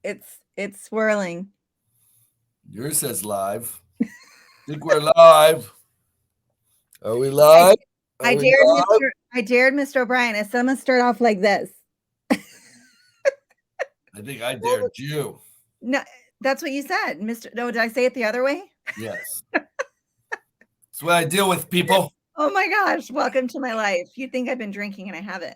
It's swirling. Yours says live. I think we're live. Are we I, live? Are I we dared live? Mr. O'Brien. I said I'm gonna start off like this. I think I dared you. No, that's what you said, Mr. No, did I say it the other way? Yes. That's what I deal with, people. Oh my gosh, welcome to my life. You think I've been drinking and I haven't.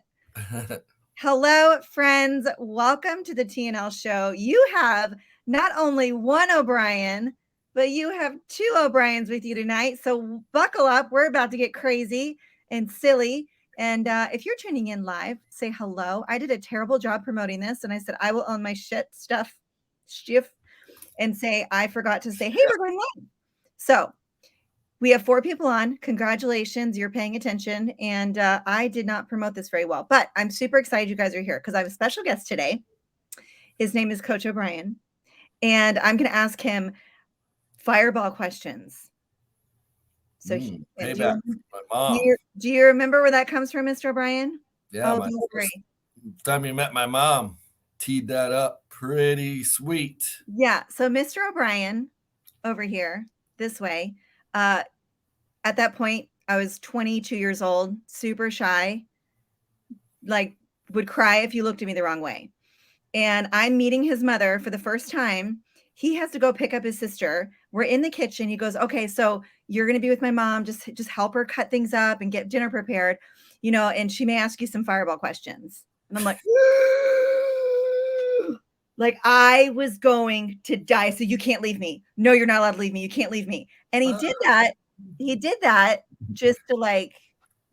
Hello, friends. Welcome to the TNL show. You have not only one O'Brien, but you have two O'Briens with you tonight. So buckle up. We're about to get crazy and silly. And if you're tuning in live, say hello. I did a terrible job promoting this, and I said I will own my shit and say I forgot to say, hey, we're going live. So we have 4 people on. Congratulations, you're paying attention. And I did not promote this very well, but I'm super excited you guys are here because I have a special guest today. His name is Coach O'Brien, and I'm going to ask him fireball questions. So payback. My mom. Do you remember where that comes from, Mr. O'Brien? Yeah, my first time you met my mom, teed that up pretty sweet. Yeah. So Mr. O'Brien over here, this way, at that point, I was 22 years old, super shy, like would cry if you looked at me the wrong way. And I'm meeting his mother for the first time. He has to go pick up his sister. We're in the kitchen. He goes, okay, so you're going to be with my mom. Just help her cut things up and get dinner prepared, and she may ask you some fireball questions. And I'm like, like I was going to die. So you can't leave me. No, you're not allowed to leave me. You can't leave me. And he did that. He did that just to like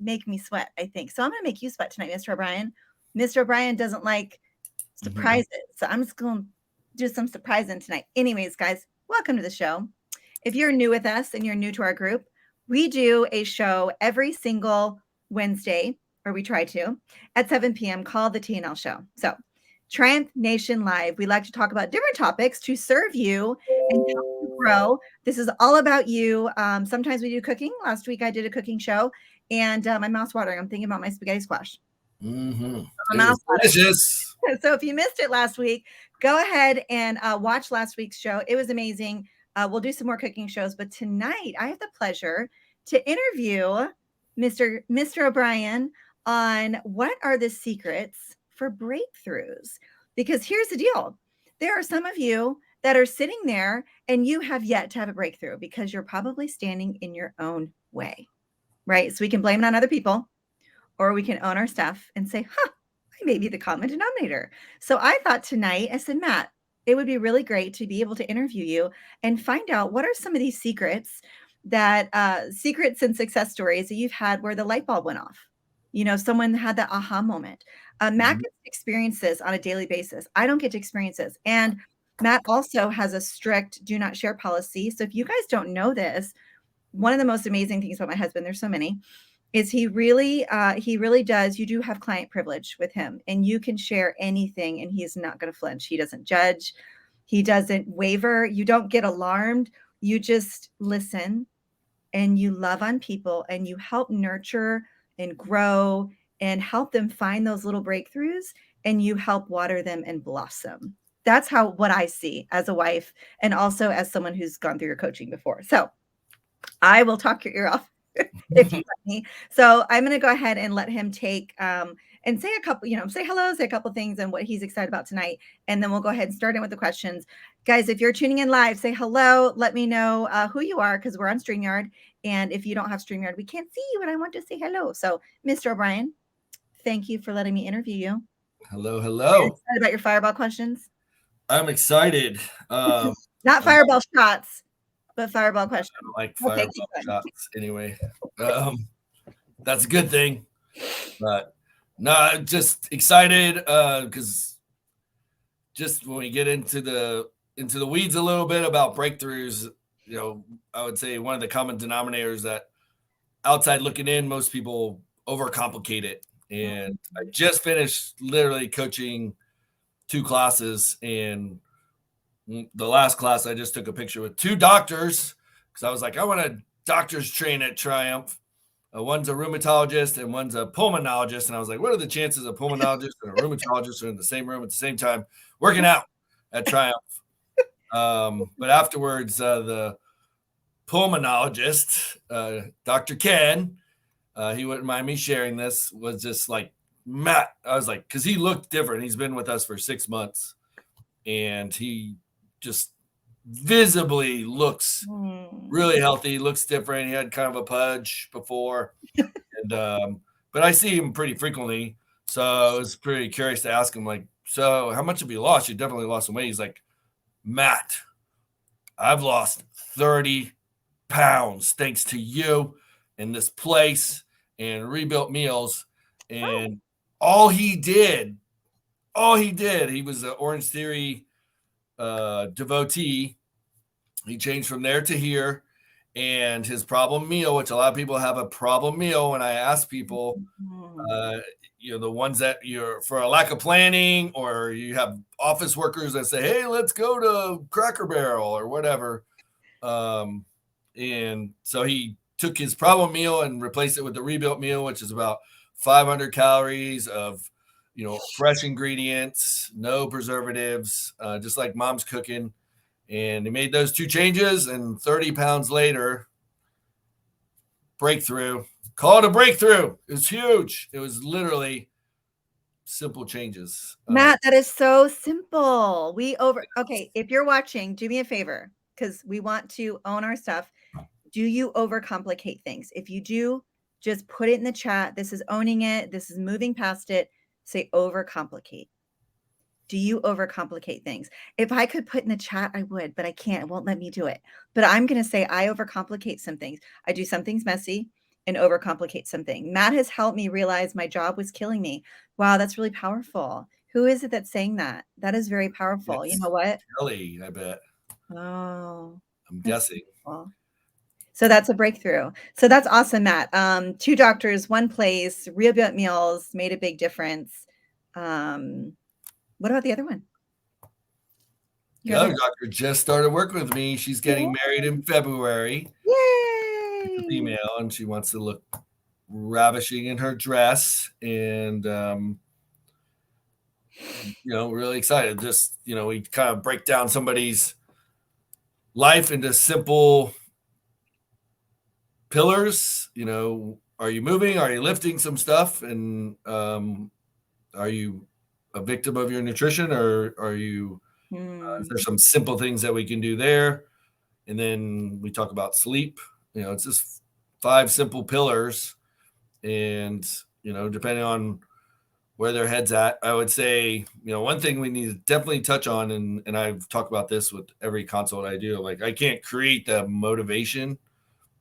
make me sweat, I think. So I'm going to make you sweat tonight, Mr. O'Brien. Mr. O'Brien doesn't like surprises. So I'm just going to do some surprising tonight. Anyways, guys, welcome to the show. If you're new with us and you're new to our group, we do a show every single Wednesday, or we try to, at 7 p.m. called the TNL Show. So TrYumph Nation Live. We like to talk about different topics to serve you and help you grow. This is all about you. Sometimes we do cooking. Last week I did a cooking show, and my mouth's watering. I'm thinking about my spaghetti squash. Delicious. So if you missed it last week, go ahead and watch last week's show. It was amazing. We'll do some more cooking shows, but tonight I have the pleasure to interview Mr. O'Brien on what are the secrets for breakthroughs. Because here's the deal. There are some of you that are sitting there and you have yet to have a breakthrough because you're probably standing in your own way, right? So we can blame it on other people, or we can own our stuff and say, I may be the common denominator. So I thought tonight, I said, Matt, it would be really great to be able to interview you and find out what are some of these secrets secrets and success stories that you've had where the light bulb went off. Someone had that aha moment. Matt gets to experience this on a daily basis. I don't get to experience this. And Matt also has a strict do not share policy. So if you guys don't know this, one of the most amazing things about my husband, there's so many, is he really does. You do have client privilege with him, and you can share anything and he's not going to flinch. He doesn't judge. He doesn't waver. You don't get alarmed. You just listen and you love on people and you help nurture and grow and help them find those little breakthroughs, and you help water them and blossom. That's what I see as a wife, and also as someone who's gone through your coaching before. So I will talk your ear off if you let me. So I'm going to go ahead and let him take and say a couple, say hello, say a couple things and what he's excited about tonight. And then we'll go ahead and start in with the questions. Guys, if you're tuning in live, say hello. Let me know who you are, because we're on StreamYard. And if you don't have StreamYard, we can't see you, and I want to say hello. So Mr. O'Brien, thank you for letting me interview you. Hello. Are you excited about your fireball questions? I'm excited. Not fireball shots, but fireball questions. I don't like fireball shots anyway. That's a good thing. But no, just excited because just when we get into the weeds a little bit about breakthroughs, I would say one of the common denominators that outside looking in, most people overcomplicate it. And I just finished literally coaching 2 classes, and the last class I just took a picture with 2 doctors because I was like, I want a doctor's train at TrYumph. One's a rheumatologist and one's a pulmonologist. And I was like, what are the chances a pulmonologist and a rheumatologist are in the same room at the same time working out? at TrYumph. But afterwards, the pulmonologist, Dr. Ken, he wouldn't mind me sharing this, was just like, Matt, I was like, because he looked different. He's been with us for 6 months, and he just visibly looks really healthy, looks different. He had kind of a pudge before, and but I see him pretty frequently, so I was pretty curious to ask him, like, so how much have you lost? You definitely lost some weight. He's like, Matt, I've lost 30 pounds thanks to you and this place and Rebuilt Meals. And all he did, he was an Orange Theory devotee. He changed from there to here. And his problem meal, which a lot of people have a problem meal, when I ask people, the ones that you're for a lack of planning, or you have office workers that say, hey, let's go to Cracker Barrel or whatever. And so he took his problem meal and replaced it with the Rebuilt meal, which is about 500 calories of, fresh ingredients, no preservatives, just like mom's cooking. And he made those 2 changes, and 30 pounds later, breakthrough. Call it a breakthrough. It was huge. It was literally simple changes. Matt, that is so simple. Okay, if you're watching, do me a favor, because we want to own our stuff. Do you overcomplicate things? If you do, just put it in the chat. This is owning it. This is moving past it. Say overcomplicate. Do you overcomplicate things? If I could put in the chat, I would, but I can't. It won't let me do it. But I'm going to say I overcomplicate some things. I do some things messy and overcomplicate something. Matt has helped me realize my job was killing me. Wow, that's really powerful. Who is it that's saying that? That is very powerful. It's you know what? Hollie, I bet. Oh, I'm guessing. Cool. So that's a breakthrough. So that's awesome, Matt. 2 doctors, 1 place, Rebuilt Meals made a big difference. What about the other one? The other doctor just started working with me. She's getting married in February. Yay! She's a female, and she wants to look ravishing in her dress. And, really excited. Just, we kind of break down somebody's life into simple pillars. Are you moving? Are you lifting some stuff? And are you a victim of your nutrition, or are you there's some simple things that we can do there? And then we talk about sleep. It's just 5 simple pillars, and depending on where their head's at, I would say, one thing we need to definitely touch on, and I've talked about this with every consult I do, like, I can't create the motivation.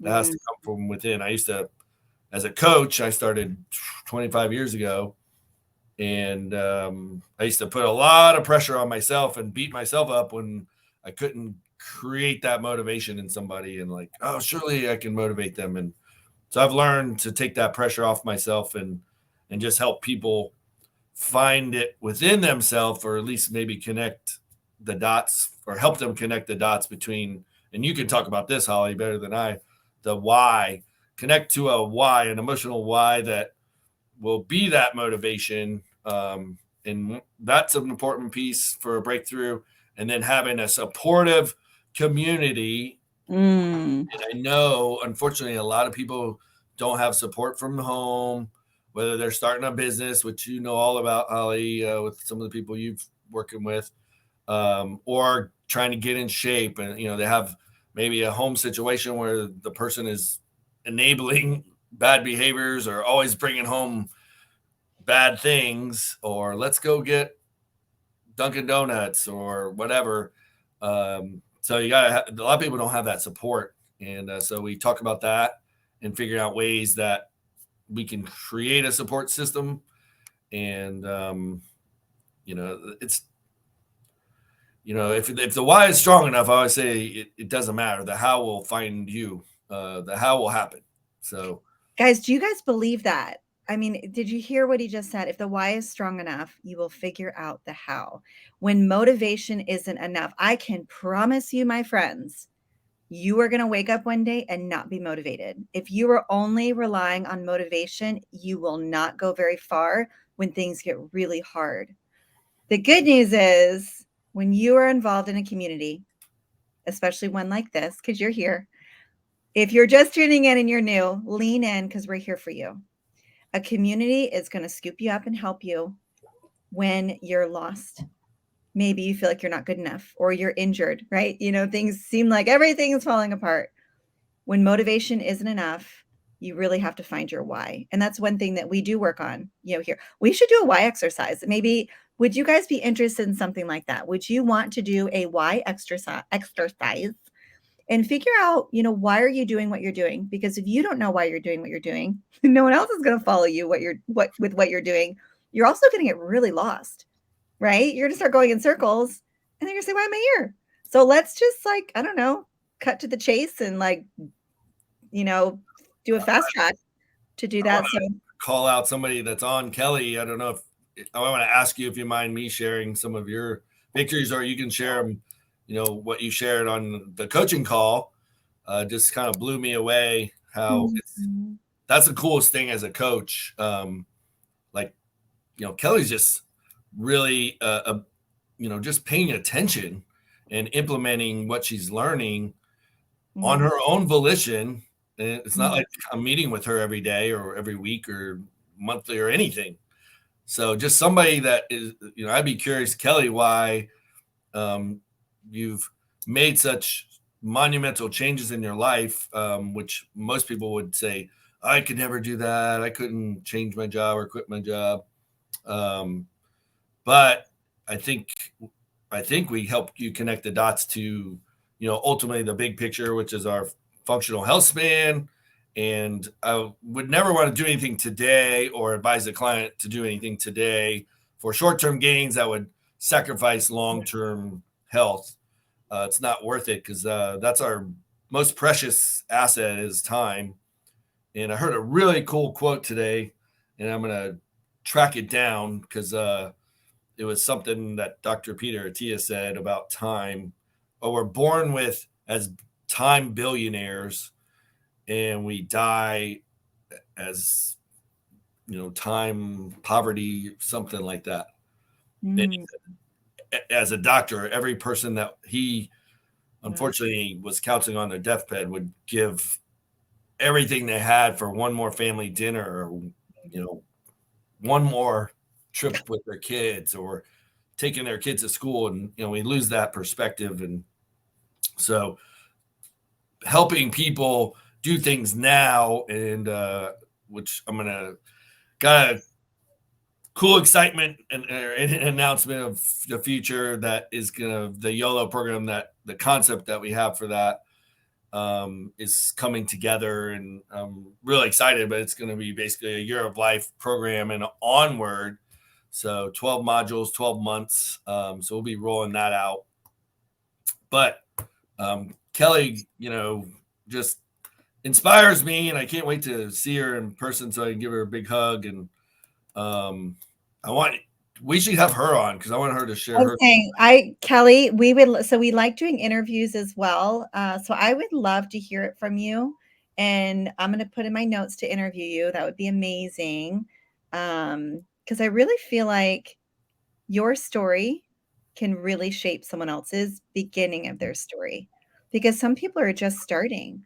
That has to come from within. I used to, as a coach, I started 25 years ago, and I used to put a lot of pressure on myself and beat myself up when I couldn't create that motivation in somebody, and like, oh, surely I can motivate them. And so I've learned to take that pressure off myself and just help people find it within themselves, or at least maybe connect the dots, or help them connect the dots between, and you can talk about this, Hollie, better than I, the why. Connect to a why, an emotional why that will be that motivation. And that's an important piece for a breakthrough. And then having a supportive community. And I know, unfortunately, a lot of people don't have support from home, whether they're starting a business, which you know all about, Hollie, with some of the people you've working with, or trying to get in shape. And, they have maybe a home situation where the person is enabling bad behaviors, or always bringing home bad things, or let's go get Dunkin' Donuts or whatever. So you got a lot of people don't have that support. And so we talk about that and figuring out ways that we can create a support system. And, it's, if the why is strong enough, I always say it doesn't matter. The how will find you. The how will happen. So, guys, do you guys believe that? I mean, did you hear what he just said? If the why is strong enough, you will figure out the how. When motivation isn't enough, I can promise you, my friends, you are going to wake up one day and not be motivated. If you are only relying on motivation, you will not go very far when things get really hard. The good news is when you are involved in a community, especially one like this, because you're here, if you're just tuning in and you're new, lean in because we're here for you. A community is going to scoop you up and help you when you're lost. Maybe you feel like you're not good enough or you're injured, right? Things seem like everything is falling apart. When motivation isn't enough, you really have to find your why. And that's one thing that we do work on, here. We should do a why exercise. Maybe would you guys be interested in something like that? Would you want to do a why exercise and figure out, why are you doing what you're doing? Because if you don't know why you're doing what you're doing, no one else is going to follow you with what you're doing. You're also going to get really lost, right? You're going to start going in circles and then you're going to say, why am I here? So let's just I don't know, cut to the chase and do a fast track to do that. So call out somebody that's on. Kelly, I don't know if I want to ask you if you mind me sharing some of your victories, or you can share them. What you shared on the coaching call just kind of blew me away. How that's the coolest thing as a coach. Kelly's just really, just paying attention and implementing what she's learning on her own volition. And it's not like I'm meeting with her every day or every week or monthly or anything. So just somebody that is, I'd be curious, Kelly, why you've made such monumental changes in your life, which most people would say, I could never do that. I couldn't change my job or quit my job. But I think we help you connect the dots to, ultimately the big picture, which is our functional health span. And I would never want to do anything today or advise the client to do anything today for short-term gains that would sacrifice long-term health. It's not worth it because that's our most precious asset is time. And I heard a really cool quote today, and I'm going to track it down because it was something that Dr. Peter Attia said about time. We're born with as time billionaires, and we die as time poverty, something like that. As a doctor, every person that he unfortunately was counseling on their deathbed would give everything they had for one more family dinner, or one more trip with their kids, or taking their kids to school. And we lose that perspective. And so helping people do things now, and which I'm gonna got a cool excitement and an announcement of the future that is the YOLO program, that the concept that we have for that is coming together, and I'm really excited. But it's going to be basically a year of life program and onward. So 12 modules, 12 months. So we'll be rolling that out. But Kelly, just inspires me, and I can't wait to see her in person so I can give her a big hug. And we should have her on because I want her to share her. Kelly, we like doing interviews as well. So I would love to hear it from you, and I'm going to put in my notes to interview you. That would be amazing. Because I really feel like your story can really shape someone else's beginning of their story, because some people are just starting.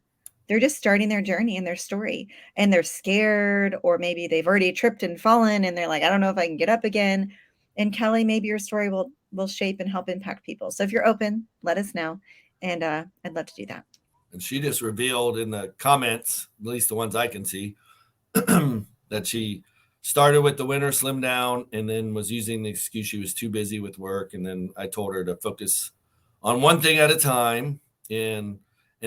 They're just starting their journey and their story, and they're scared, or maybe they've already tripped and fallen and they're like, I don't know if I can get up again. And Kelly, maybe your story will shape and help impact people. So if you're open, let us know. And I'd love to do that. And she just revealed in the comments, at least the ones I can see, that she started with the winter slim down and then was using the excuse she was too busy with work. And then I told her to focus on one thing at a time. And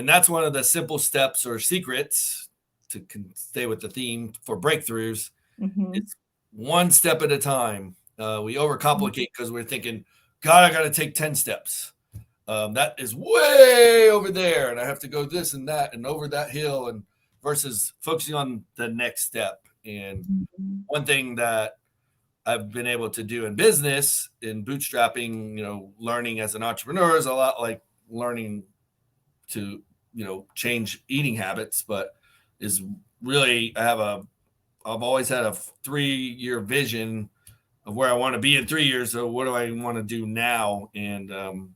that's one of the simple steps or secrets to stay with the theme for breakthroughs. It's one step at a time. We overcomplicate because we're thinking, God, I got to take 10 steps. That is way over there, and I have to go this and that and over that hill, and versus focusing on the next step. And one thing that I've been able to do in business, in bootstrapping, learning as an entrepreneur is a lot like learning to, change eating habits, but is really, I've always had a 3-year vision of where I want to be in 3 years. So what do I want to do now? And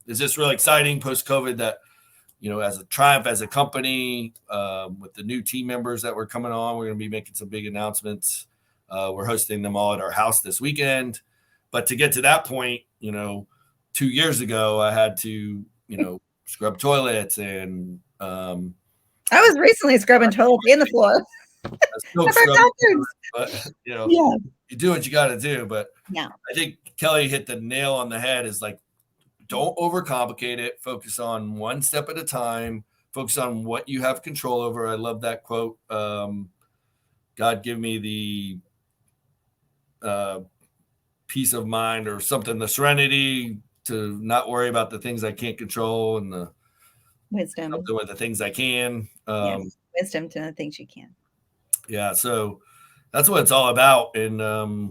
it's just really exciting post-COVID that, as a TrYumph, as a company, with the new team members that were coming on, we're going to be making some big announcements. We're hosting them all at our house this weekend. But to get to that point, 2 years ago, I had to, scrub toilets and I was recently scrubbing toilets in the floor. But you do what you got to do. But yeah, I think Kelly hit the nail on the head. Is like, don't overcomplicate it. Focus on one step at a time. Focus on what you have control over. I love that quote. God give me the peace of mind or something, the serenity to not worry about the things I can't control and the wisdom with the things I can. Yes, wisdom to the things you can. Yeah, so that's what it's all about. And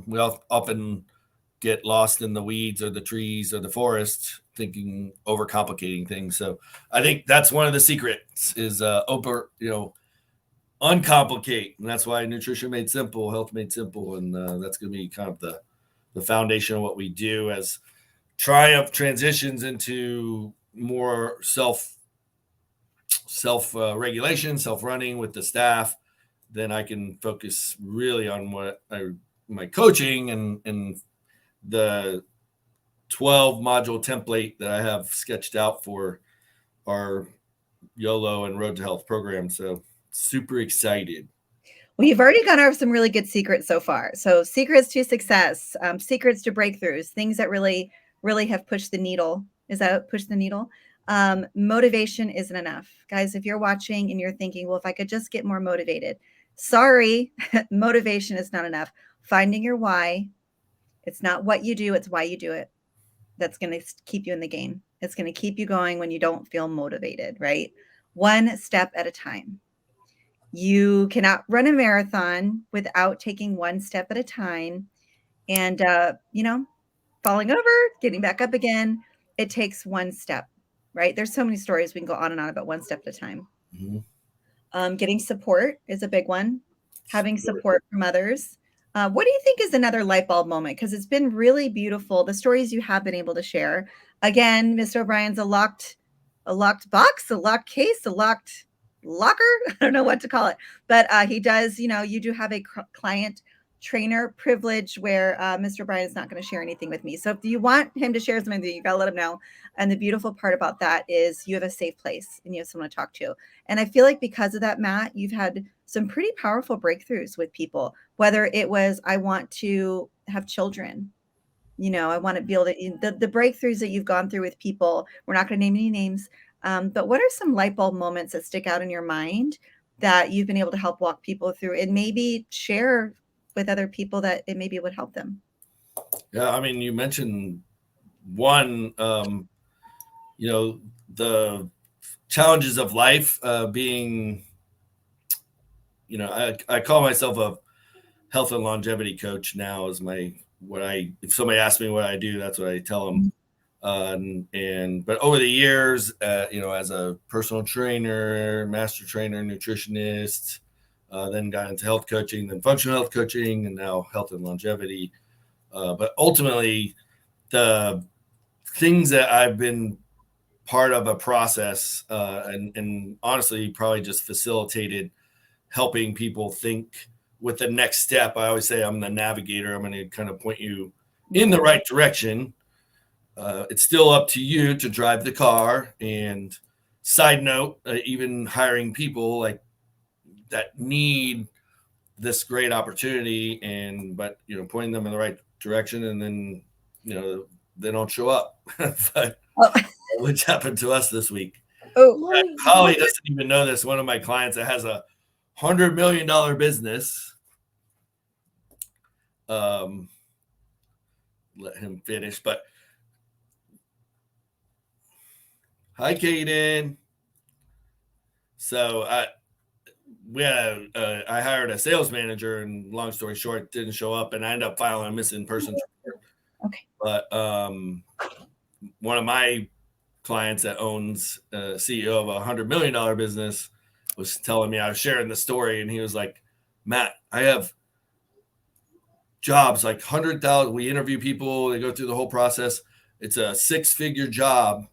we often get lost in the weeds or the trees or the forest, thinking overcomplicating things. So I think that's one of the secrets is uncomplicate. And that's why nutrition made simple, health made simple. And that's going to be kind of the foundation of what we do as TrYumph transitions into more self regulation, self-running with the staff. Then I can focus really on my coaching and the 12 module template that I have sketched out for our YOLO and Road to Health program. So super excited. Well, you've already gone over some really good secrets so far. So secrets to success, secrets to breakthroughs, things that really, really have pushed the needle. Is that push the needle? Motivation isn't enough. Guys, if you're watching and you're thinking, well, if I could just get more motivated, sorry, motivation is not enough. Finding your why. It's not what you do, it's why you do it. That's going to keep you in the game. It's going to keep you going when you don't feel motivated, right? One step at a time. You cannot run a marathon without taking one step at a time and, falling over, getting back up again. It takes one step, right? There's so many stories we can go on and on about one step at a time. Mm-hmm. Getting support is a big one. Having support from others. What do you think is another light bulb moment? Because it's been really beautiful. The stories you have been able to share. Again, Mr. O'Brien's a locked box, a locked case, a locked locker. I don't know what to call it, but he does. You do have a client trainer privilege where Mr. O'Brien is not going to share anything with me. So if you want him to share something, you got to let him know. And the beautiful part about that is you have a safe place and you have someone to talk to. And I feel like because of that, Matt, you've had some pretty powerful breakthroughs with people, whether it was, I want to have children, I want to be able to, the breakthroughs that you've gone through with people, we're not going to name any names, but what are some light bulb moments that stick out in your mind that you've been able to help walk people through and maybe share with other people that it maybe would help them? Yeah, I mean, you mentioned one, the challenges of life being, I call myself a health and longevity coach now is if somebody asks me what I do, that's what I tell them. But over the years, as a personal trainer, master trainer, nutritionist, then got into health coaching, then functional health coaching, and now health and longevity. But ultimately, the things that I've been part of a process and honestly probably just facilitated helping people think with the next step. I always say I'm the navigator. I'm going to kind of point you in the right direction. It's still up to you to drive the car. And side note, even hiring people like that need this great opportunity but pointing them in the right direction, and then they don't show up. But, which happened to us this week. Hollie doesn't even know this. One of my clients that has a $100 million business. Let him finish. But hi, Kaden. So I hired a sales manager, and long story short, didn't show up, and I ended up filing a missing persons report. Okay. But one of my clients that owns CEO of a $100 million business was telling me, I was sharing the story, and he was like, Matt, I have jobs, like 100,000. We interview people, they go through the whole process. It's a 6-figure job.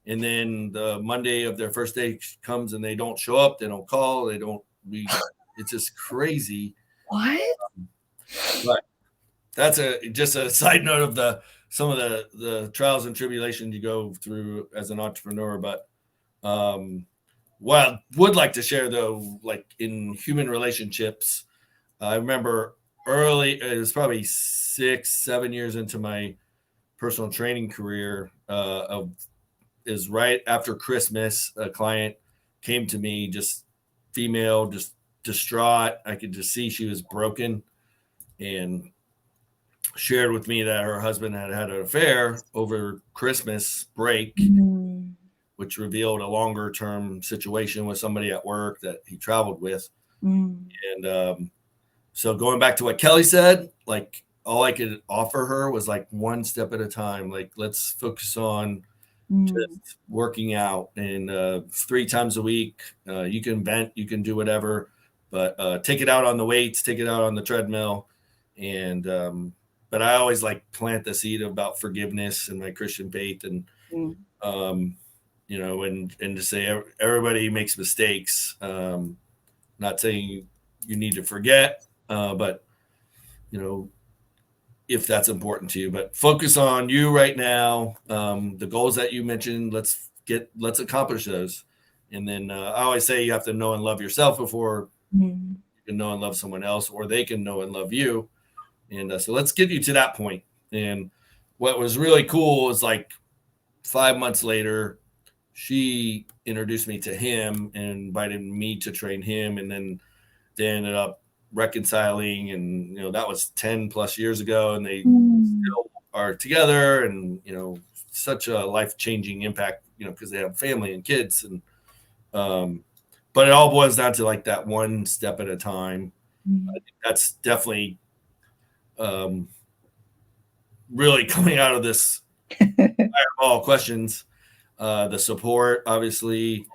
And then the Monday of their first day comes and they don't show up, they don't call, it's just crazy. What? But that's just a side note of some of the trials and tribulations you go through as an entrepreneur. But what I would like to share though, like in human relationships, I remember early, it was probably 6-7 years into my personal training career, is right after Christmas, a client came to me, just female, just distraught. I could just see she was broken, and shared with me that her husband had had an affair over Christmas break, which revealed a longer term situation with somebody at work that he traveled with. And so going back to what Kelly said, like all I could offer her was like one step at a time. Like, let's focus on just working out, and 3 times a week, you can vent, you can do whatever, but take it out on the weights, take it out on the treadmill. And but I always like plant the seed about forgiveness and my Christian faith, and you know, and to say everybody makes mistakes. Not saying you need to forget, but you know, if that's important to you, but focus on you right now. The goals that you mentioned, let's accomplish those. And then I always say you have to know and love yourself before you can know and love someone else, or they can know and love you. And so let's get you to that point. And what was really cool is like 5 months later, she introduced me to him and invited me to train him. And then they ended up reconciling, and you know, that was 10 plus years ago, and they still are together, and you know, such a life-changing impact, you know, because they have family and kids. And but it all boils down to like that one step at a time. I think that's definitely really coming out of this fireball questions, the support, obviously.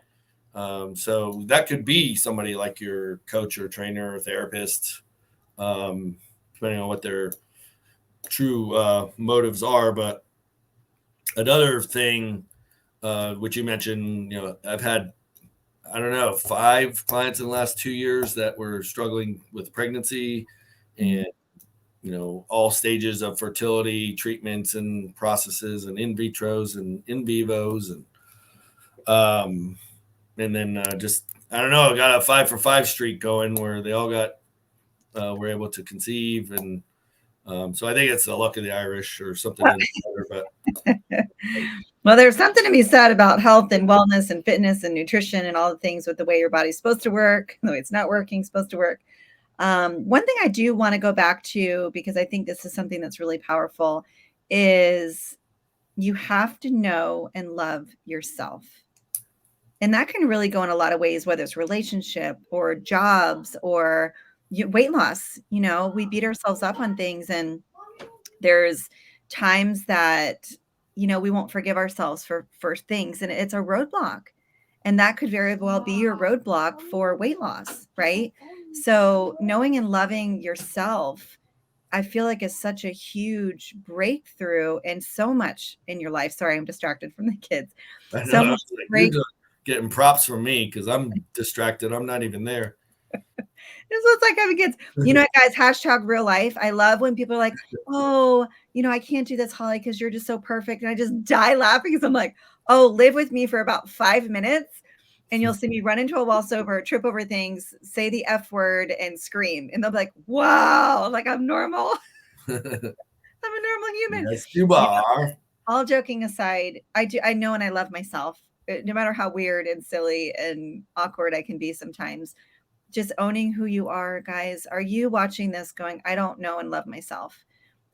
So that could be somebody like your coach or trainer or therapist, depending on what their true motives are. But another thing, which you mentioned, you know, I've had, I don't know, 5 clients in the last 2 years that were struggling with pregnancy, and you know, all stages of fertility treatments and processes, and in vitros and in vivos, and then just, I don't know, got a 5 for 5 streak going where they all were able to conceive. And so I think it's the luck of the Irish or something in there. But well, there's something to be said about health and wellness and fitness and nutrition and all the things with the way your body's supposed to work, the way it's not working, supposed to work. One thing I do want to go back to, because I think this is something that's really powerful, is you have to know and love yourself. And that can really go in a lot of ways, whether it's relationship or jobs or weight loss. You know, we beat ourselves up on things, and there's times that, you know, we won't forgive ourselves for things, and it's a roadblock. And that could very well be your roadblock for weight loss, right? So knowing and loving yourself, I feel like is such a huge breakthrough and so much in your life. Sorry, I'm distracted from the kids. I know, So much you're getting props from me because I'm distracted. I'm not even there. It's like having kids. You know what, guys? Hashtag real life. I love when people are like, oh, you know, I can't do this, Hollie, because you're just so perfect. And I just die laughing because I'm like, oh, live with me for about 5 minutes and you'll see me run into a wall sober, trip over things, say the F word and scream. And they'll be like, wow, like I'm normal. I'm a normal human. Yes, you are. You know, all joking aside, I know and I love myself, no matter how weird and silly and awkward I can be sometimes. Just owning who you are, guys. Are you watching this going, I don't know and love myself?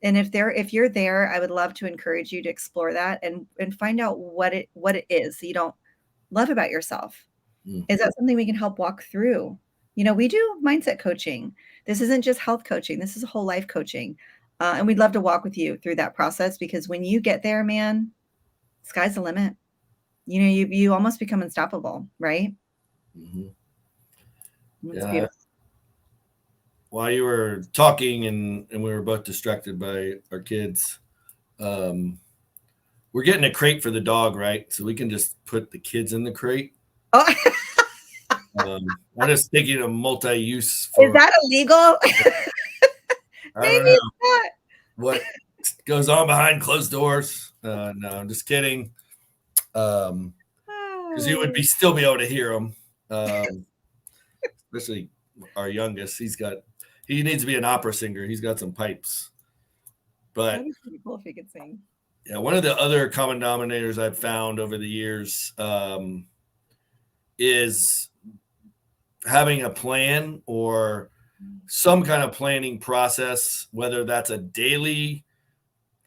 And if you're there, I would love to encourage you to explore that and find out what it is that you don't love about yourself. Is that something we can help walk through? You know, we do mindset coaching. This isn't just health coaching. This is a whole life coaching. And we'd love to walk with you through that process, because when you get there, man, sky's the limit. You know, you almost become unstoppable, right? Mm-hmm. It's beautiful. while you were talking and we were both distracted by our kids, we're getting a crate for the dog, right? So we can just put the kids in the crate. Oh, I'm just thinking of multi-use. is that illegal? I don't know what goes on behind closed doors. No, I'm just kidding. Because you would still be able to hear them. Especially our youngest. He needs to be an opera singer. He's got some pipes. But that'd be pretty cool if he could sing. Yeah, one of the other common denominators I've found over the years is having a plan or some kind of planning process, whether that's a daily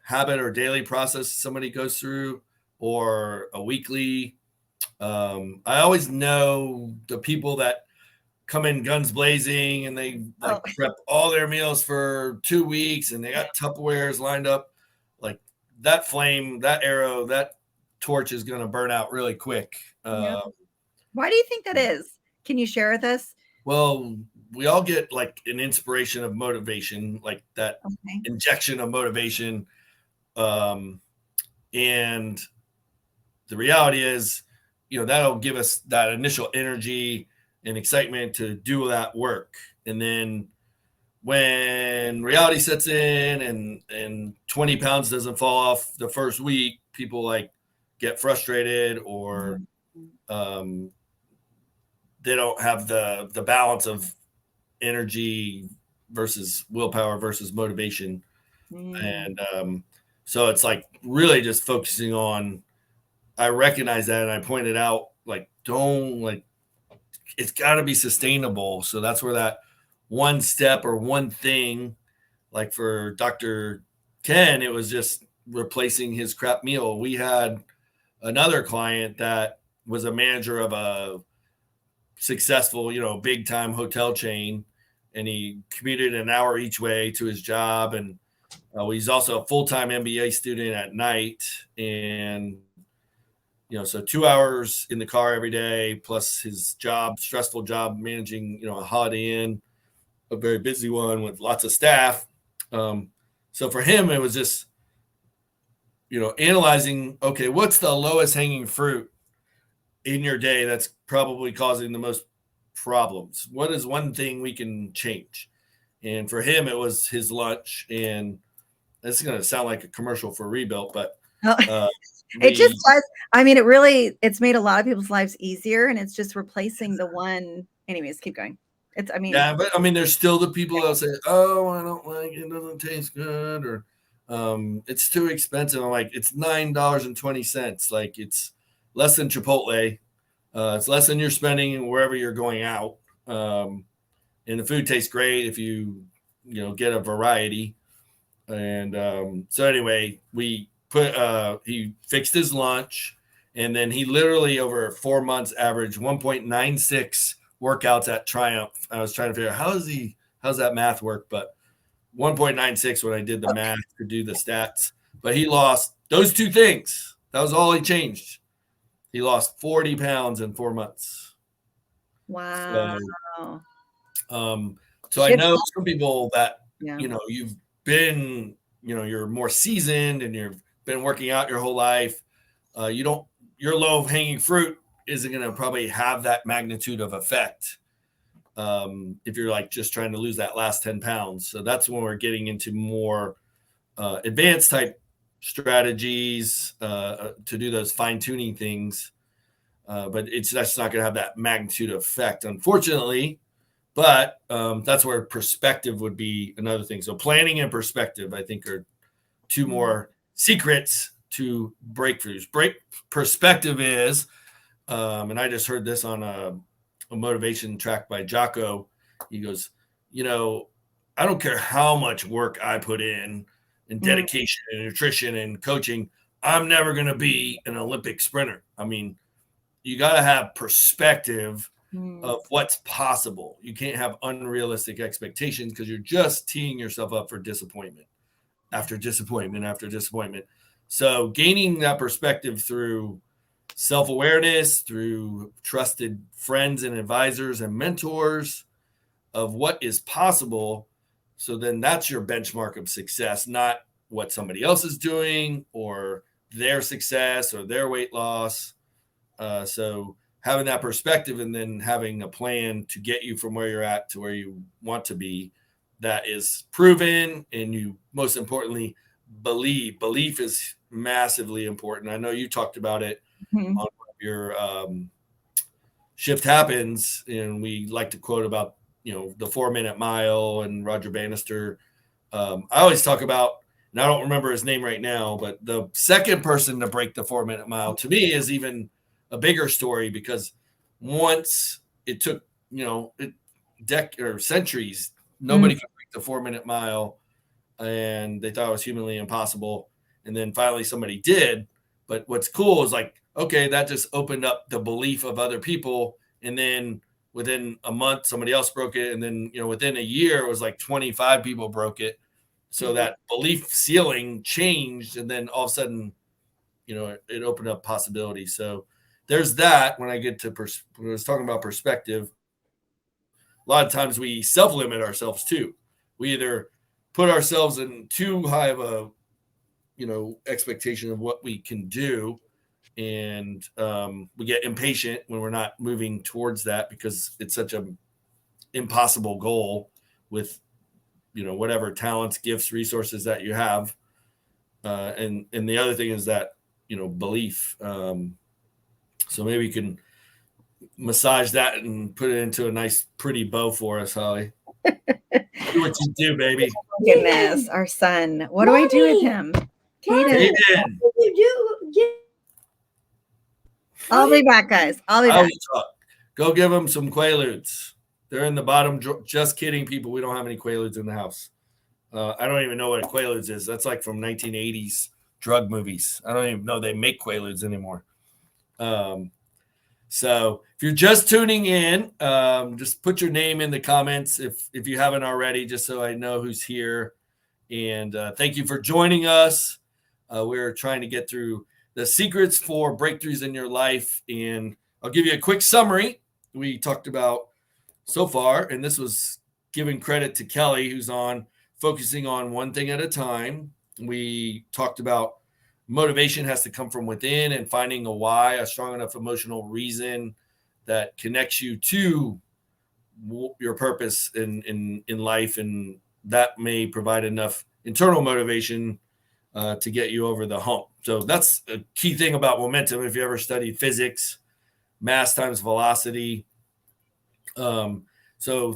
habit or daily process somebody goes through or a weekly. I always know the people that come in guns blazing and they prep all their meals for 2 weeks and they got Tupperwares lined up. Like that flame, that arrow, that torch is going to burn out really quick. Yeah. Why do you think that is? Can you share with us? Well, we all get like an inspiration of motivation, like that injection of motivation. And the reality is, that'll give us that initial energy and excitement to do that work. And then when reality sets in and 20 pounds doesn't fall off the first week, people like get frustrated or they don't have the balance of energy versus willpower versus motivation. And so it's like really just focusing on, I recognize that and I pointed out, it's got to be sustainable. So that's where that one step or one thing, like for Dr. Ken, it was just replacing his crap meal. We had another client that was a manager of a successful, big time hotel chain, and he commuted an hour each way to his job. And he's also a full-time MBA student at night. And so 2 hours in the car every day, plus his job, stressful job managing, a Holiday Inn, a very busy one with lots of staff. So for him, it was just, analyzing, okay, what's the lowest hanging fruit in your day that's probably causing the most problems? What is one thing we can change? And for him, it was his lunch. And this is going to sound like a commercial for Rebuilt, but it just does. I mean, it's made a lot of people's lives easier, and it's just replacing the one. Anyways, keep going. But there's still the people that'll say, "Oh, I don't like it. It doesn't taste good," or "It's too expensive." I'm like, "It's $9.20. Like it's less than Chipotle. It's less than you're spending wherever you're going out, and the food tastes great if you get a variety." And so anyway, he fixed his lunch, and then he literally over 4 months averaged 1.96 workouts at TrYumph. I was trying to figure out how's that math work, but 1.96 when I did the math to do the stats. But he lost those two things. That was all he changed. He lost 40 pounds in 4 months. Wow. So I know some people that, you've been, you're more seasoned and you've been working out your whole life. Your low hanging fruit isn't going to probably have that magnitude of effect if you're like just trying to lose that last 10 pounds. So that's when we're getting into more advanced type strategies to do those fine tuning things. But that's not going to have that magnitude of effect, unfortunately. But that's where perspective would be another thing. So planning and perspective, I think, are two more secrets to breakthroughs. Perspective is, and I just heard this on a motivation track by Jocko. He goes, I don't care how much work I put in dedication and nutrition and coaching, I'm never going to be an Olympic sprinter. I mean, you got to have perspective of what's possible. You can't have unrealistic expectations because you're just teeing yourself up for disappointment after disappointment after disappointment. So gaining that perspective through self-awareness, through trusted friends and advisors and mentors, of what is possible. So then that's your benchmark of success, not what somebody else is doing or their success or their weight loss. So having that perspective and then having a plan to get you from where you're at to where you want to be, that is proven, and you most importantly belief is massively important. I know you talked about it on your Shift Happens, and we like to quote about the 4-minute mile and Roger Bannister. I always talk about, and I don't remember his name right now, but the second person to break the 4-minute mile to me is even a bigger story, because once it took centuries, nobody could break the 4-minute mile, and they thought it was humanly impossible, and then finally somebody did. But what's cool is like, okay, that just opened up the belief of other people, and then within a month somebody else broke it, and then within a year it was like 25 people broke it. So that belief ceiling changed, and then all of a sudden it opened up possibilities. So there's that. When I get to when I was talking about perspective, a lot of times we self-limit ourselves too. We either put ourselves in too high of a expectation of what we can do, and we get impatient when we're not moving towards that because it's such an impossible goal with whatever talents, gifts, resources that you have. And the other thing is that belief. So maybe you can massage that and put it into a nice pretty bow for us, Holly. Do what you do, baby. Goodness, our son. What do I do with him? Kaden. What did you do? I'll be back, guys. I'll be back. Go give him some Quaaludes. They're in the bottom. Just kidding, people. We don't have any Quaaludes in the house. I don't even know what a Quaaludes is. That's like from 1980s drug movies. I don't even know they make Quaaludes anymore. So if you're just tuning in, just put your name in the comments if you haven't already, just so I know who's here. And thank you for joining us. We're trying to get through the secrets for breakthroughs in your life. And I'll give you a quick summary we talked about so far. And this was giving credit to Kelly, who's on focusing on one thing at a time. We talked about motivation has to come from within, and finding a why, a strong enough emotional reason that connects you to your purpose in life. And that may provide enough internal motivation to get you over the hump. So that's a key thing about momentum. If you ever studied physics, mass times velocity. So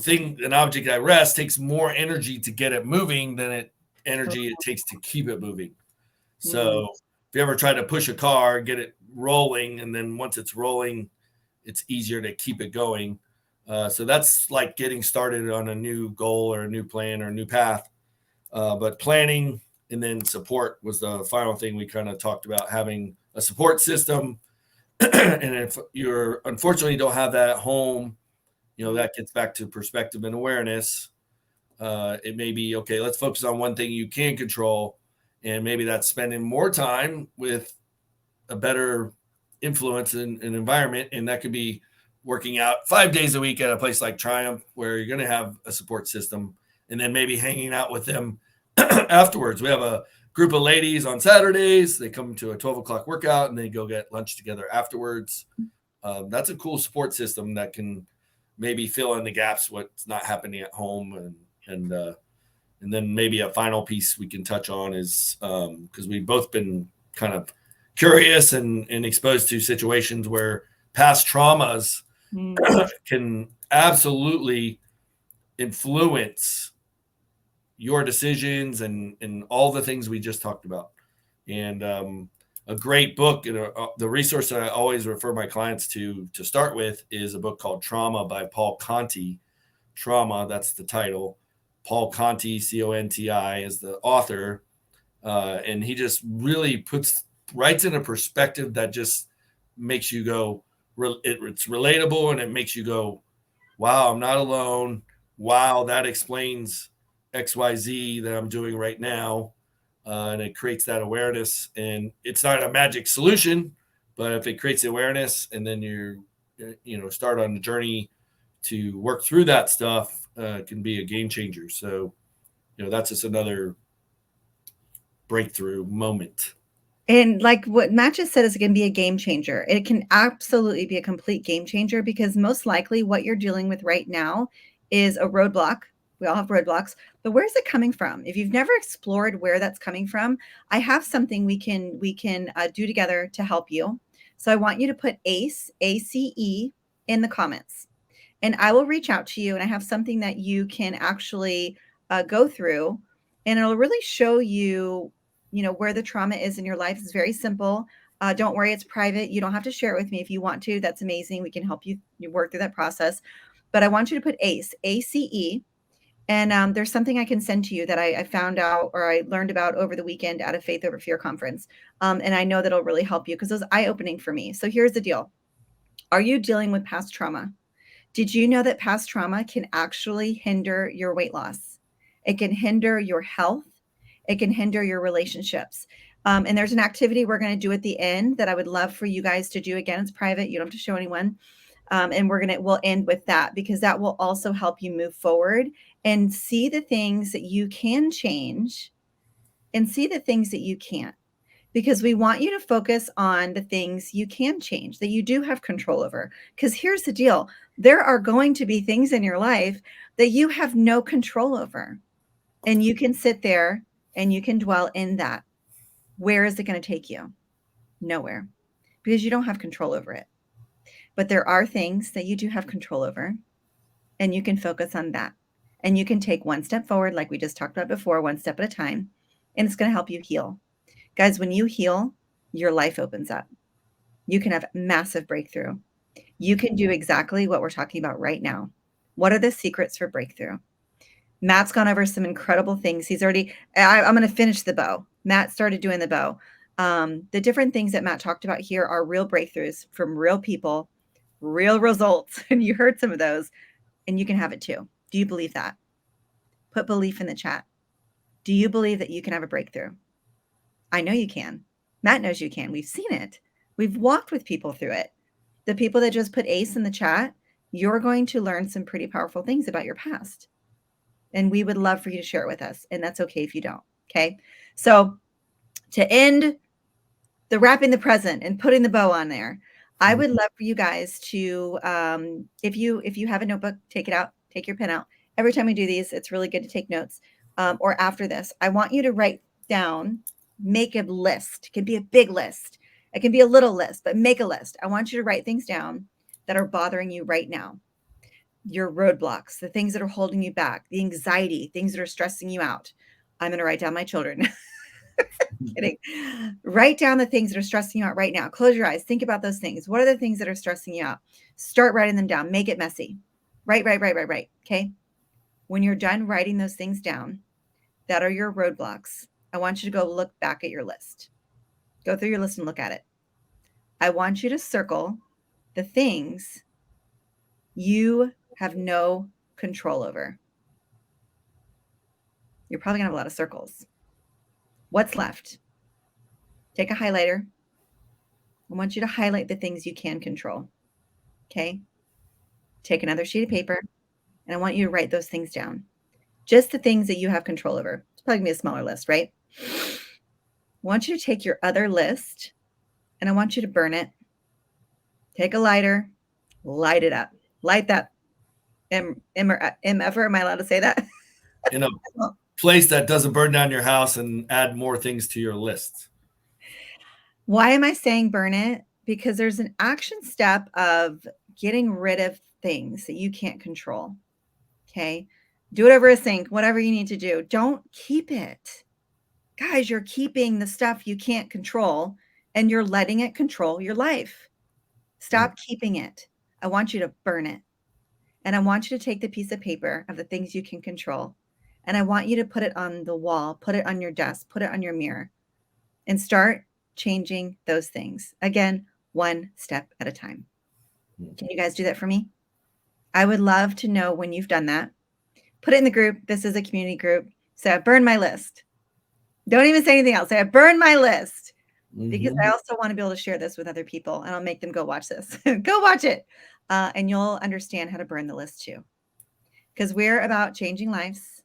an object at rest takes more energy to get it moving than energy it takes to keep it moving. So if you ever try to push a car, get it rolling, and then once it's rolling, it's easier to keep it going. So that's like getting started on a new goal or a new plan or a new path. But planning and then support was the final thing we kind of talked about, having a support system. And if you're unfortunately don't have that at home, that gets back to perspective and awareness. It may be, okay, let's focus on one thing you can control. And maybe that's spending more time with a better influence and environment. And that could be working out 5 days a week at a place like TrYumph, where you're going to have a support system, and then maybe hanging out with them afterwards. We have a group of ladies on Saturdays. They come to a 12 o'clock workout and they go get lunch together afterwards. That's a cool support system that can maybe fill in the gaps, what's not happening at home. And then maybe a final piece we can touch on is because we've both been kind of curious and exposed to situations where past traumas can absolutely influence your decisions and all the things we just talked about. And a great book, the resource that I always refer my clients to start with is a book called Trauma by Paul Conti. Trauma, that's the title. Paul Conti, Conti, is the author. And he just really writes in a perspective that just makes you go, it's relatable, and it makes you go, wow, I'm not alone. Wow, that explains XYZ that I'm doing right now. And it creates that awareness. And it's not a magic solution, but if it creates awareness and then you start on the journey to work through that stuff, can be a game changer. So, that's just another breakthrough moment. And like what Matt just said, is it can be a game changer. It can absolutely be a complete game changer, because most likely what you're dealing with right now is a roadblock. We all have roadblocks, but where's it coming from? If you've never explored where that's coming from, I have something we can do together to help you. So I want you to put ACE, ACE, in the comments, and I will reach out to you, and I have something that you can actually go through, and it'll really show you, where the trauma is in your life. It's very simple. Don't worry, it's private. You don't have to share it with me. If you want to, that's amazing. We can help you work through that process. But I want you to put ACE, ACE. And there's something I can send to you that I found out, or I learned about over the weekend at a Faith Over Fear conference. And I know that it'll really help you, because it was eye-opening for me. So here's the deal. Are you dealing with past trauma? Did you know that past trauma can actually hinder your weight loss? It can hinder your health. It can hinder your relationships. And there's an activity we're going to do at the end that I would love for you guys to do. Again, it's private. You don't have to show anyone. And we'll end with that, because that will also help you move forward and see the things that you can change and see the things that you can't. Because we want you to focus on the things you can change, that you do have control over. Because here's the deal. There are going to be things in your life that you have no control over. And you can sit there and you can dwell in that. Where is it going to take you? Nowhere. Because you don't have control over it. But there are things that you do have control over. And you can focus on that. And you can take one step forward, like we just talked about before, one step at a time. And it's going to help you heal. Guys, when you heal, your life opens up. You can have massive breakthrough. You can do exactly what we're talking about right now. What are the secrets for breakthrough? Matt's gone over some incredible things. He's already, I'm going to finish the bow. Matt started doing the bow. The different things that Matt talked about here are real breakthroughs from real people, real results. And you heard some of those, and you can have it too. Do you believe that? Put belief in the chat. Do you believe that you can have a breakthrough? I know you can. Matt knows you can. We've seen it. We've walked with people through it. The people that just put ACE in the chat, you're going to learn some pretty powerful things about your past. And we would love for you to share it with us. And that's okay if you don't. Okay. So to end the wrapping the present and putting the bow on there, I would love for you guys to, if you have a notebook, take it out, take your pen out. Every time we do these, it's really good to take notes. Or after this, I want you to write down, make a list. It can be a big list. It can be a little list, but make a list. I want you to write things down that are bothering you right now. Your roadblocks, the things that are holding you back, the anxiety, things that are stressing you out. I'm going to write down my children. Kidding. Write down the things that are stressing you out right now. Close your eyes. Think about those things. What are the things that are stressing you out? Start writing them down. Make it messy. Write. Okay. When you're done writing those things down that are your roadblocks, I want you to go look back at your list. Go through your list and look at it. I want you to circle the things you have no control over. You're probably going to have a lot of circles. What's left? Take a highlighter. I want you to highlight the things you can control. Okay? Take another sheet of paper, and I want you to write those things down. Just the things that you have control over. It's probably going to be a smaller list, right? I want you to take your other list, and I want you to burn it. Take a lighter, light it up. Light that MFR, am I allowed to say that? In a place that doesn't burn down your house and add more things to your list. Why am I saying burn it? Because there's an action step of getting rid of things that you can't control. Okay. Do it over a sink, whatever you need to do. Don't keep it. Guys, you're keeping the stuff you can't control and you're letting it control your life. Stop keeping it. I want you to burn it. And I want you to take the piece of paper of the things you can control. And I want you to put it on the wall, put it on your desk, put it on your mirror, and start changing those things. Again, one step at a time. Can you guys do that for me? I would love to know when you've done that. Put it in the group. This is a community group. Say, I burned my list. Don't even say anything else. Say, I burned my list. Because I also want to be able to share this with other people, and I'll make them go watch this. Go watch it. And you'll understand how to burn the list too. because we're about changing lives.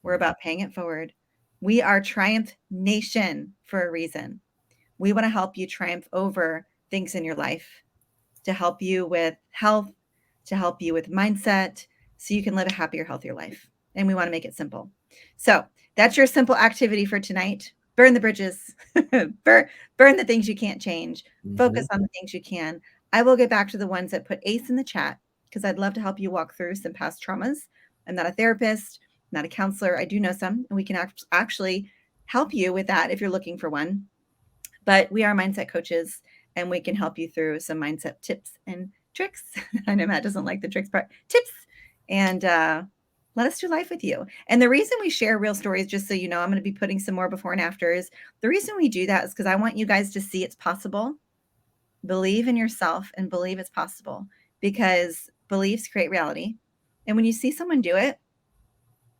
We're about paying it forward. We are TrYumph Nation for a reason. We want to help you triumph over things in your life, to help you with health, to help you with mindset, so you can live a happier, healthier life. And we want to make it simple. So that's your simple activity for tonight. Burn the bridges, burn the things you can't change, focus on the things you can. I will get back to the ones that put ACE in the chat, because I'd love to help you walk through some past traumas. I'm not a therapist, not a counselor. I do know some, and we can actually help you with that if you're looking for one. But we are mindset coaches, and we can help you through some mindset tips and tricks. I know Matt doesn't like the tricks part. Tips. And let us do life with you. And the reason we share real stories, just so you know, I'm going to be putting some more before and afters. The reason we do that is because I want you guys to see it's possible. Believe in yourself and believe it's possible, because beliefs create reality. And when you see someone do it,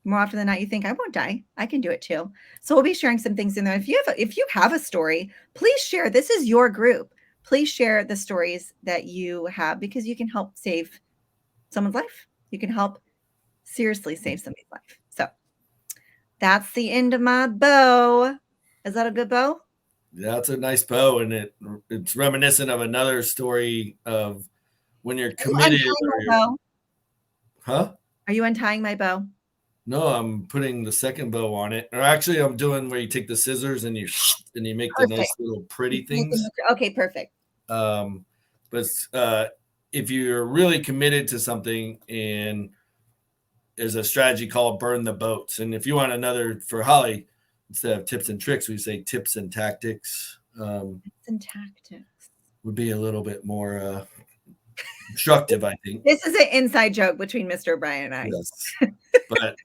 more often than not, you think, I won't die. I can do it too. So we'll be sharing some things in there. If you have a story, please share. This is your group. Please share the stories that you have, because you can help save someone's life. You can help seriously save somebody's life. So that's the end of my bow. Is that a good bow? Yeah, it's a nice bow, and it's reminiscent of another story of when you're committed. Huh? Are you untying my bow? No, I'm putting the second bow on it. Or actually, I'm doing where you take the scissors and you make the nice little pretty things. Okay, perfect. But if you're really committed to something, and there's a strategy called burn the boats. And if you want another for Hollie, instead of tips and tricks, we say tips and tactics. Tips and tactics would be a little bit more instructive, I think. This is an inside joke between Mr. O'Brien and I. Yes. But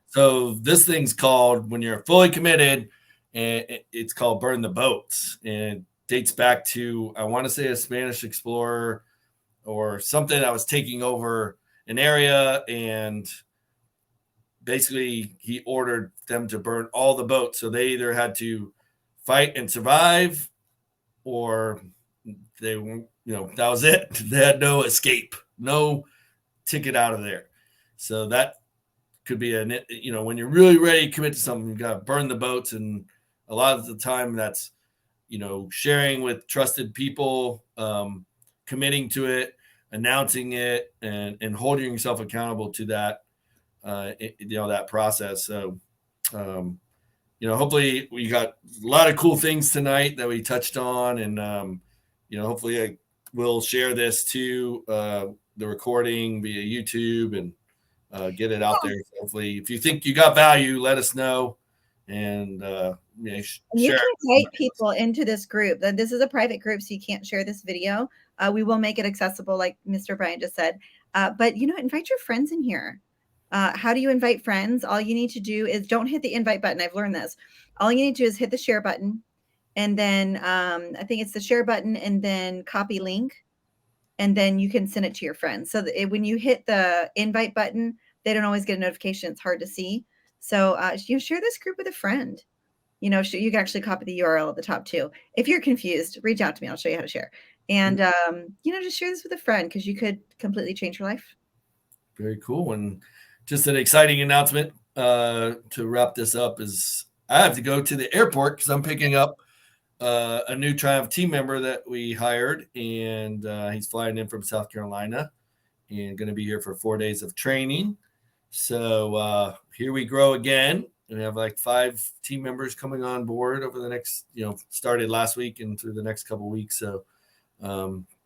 so this thing's called, when you're fully committed, and it's called burn the boats. And it dates back to, I want to say, a Spanish explorer or something that was taking over an area, and basically he ordered them to burn all the boats. So they either had to fight and survive, or they, that was it. They had no escape, no ticket out of there. So that could be when you're really ready to commit to something, you got to burn the boats. And a lot of the time that's, sharing with trusted people, committing to it, announcing it, and holding yourself accountable to that, that process. So, hopefully we got a lot of cool things tonight that we touched on, and, hopefully I will share this to the recording via YouTube and get it out there. So hopefully, if you think you got value, let us know. And you can invite people into this group. This is a private group, so you can't share this video. We will make it accessible, like Mr. Brian just said. But invite your friends in here. How do you invite friends? All you need to do is don't hit the invite button. I've learned this. All you need to do is hit the share button, and then I think it's the share button, and then copy link, and then you can send it to your friends. So that when you hit the invite button, they don't always get a notification. It's hard to see. So share this group with a friend. You can actually copy the URL at the top too. If you're confused, reach out to me. I'll show you how to share. And just share this with a friend, because you could completely change your life. Very cool. And just an exciting announcement to wrap this up is I have to go to the airport because I'm picking up a new TrYumph team member that we hired, and he's flying in from South Carolina and going to be here for 4 days of training. So here we grow again. And we have like 5 team members coming on board over the next, started last week and through the next couple of weeks. So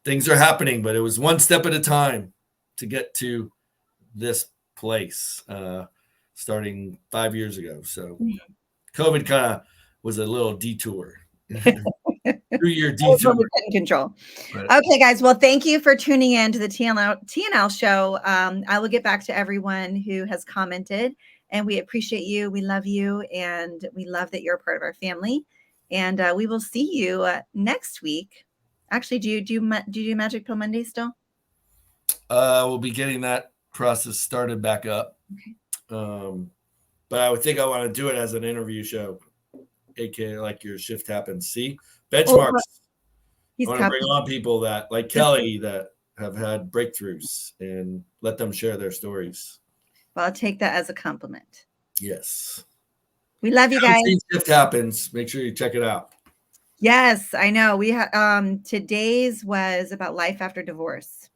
things are happening, but it was one step at a time to get to this place starting 5 years ago. So COVID kind of was a little detour. 3-year detour. In control. Okay, guys. Well, thank you for tuning in to the TNL show. I will get back to everyone who has commented, and we appreciate you. We love you, and we love that you're a part of our family. And we will see you next week. Actually, do you do Magic Pill Monday still? We'll be getting that process started back up. Okay. But I would think I want to do it as an interview show, aka like your shift happens. See, benchmarks. I want to bring on people that, like Kelly, that have had breakthroughs, and let them share their stories. Well, I'll take that as a compliment. Yes. We love you guys. Shift happens. Make sure you check it out. Yes, I know. We today's was about life after divorce.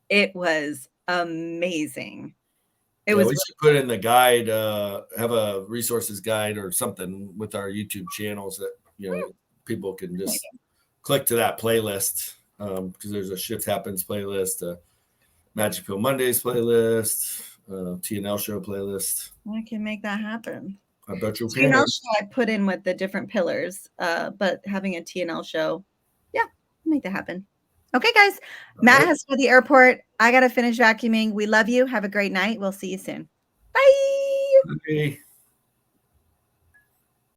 It was amazing. We should put in the guide, have a resources guide or something with our YouTube channels that people can just click to that playlist, because there's a Shift Happens playlist, a Magic Pill Mondays playlist, TNL show playlist. I can make that happen. I bet you TNL can. show I put in with the different pillars, but having a TNL show, yeah, make that happen. Okay, guys. Matt has to go to the airport. I got to finish vacuuming. We love you. Have a great night. We'll see you soon. Bye. Okay.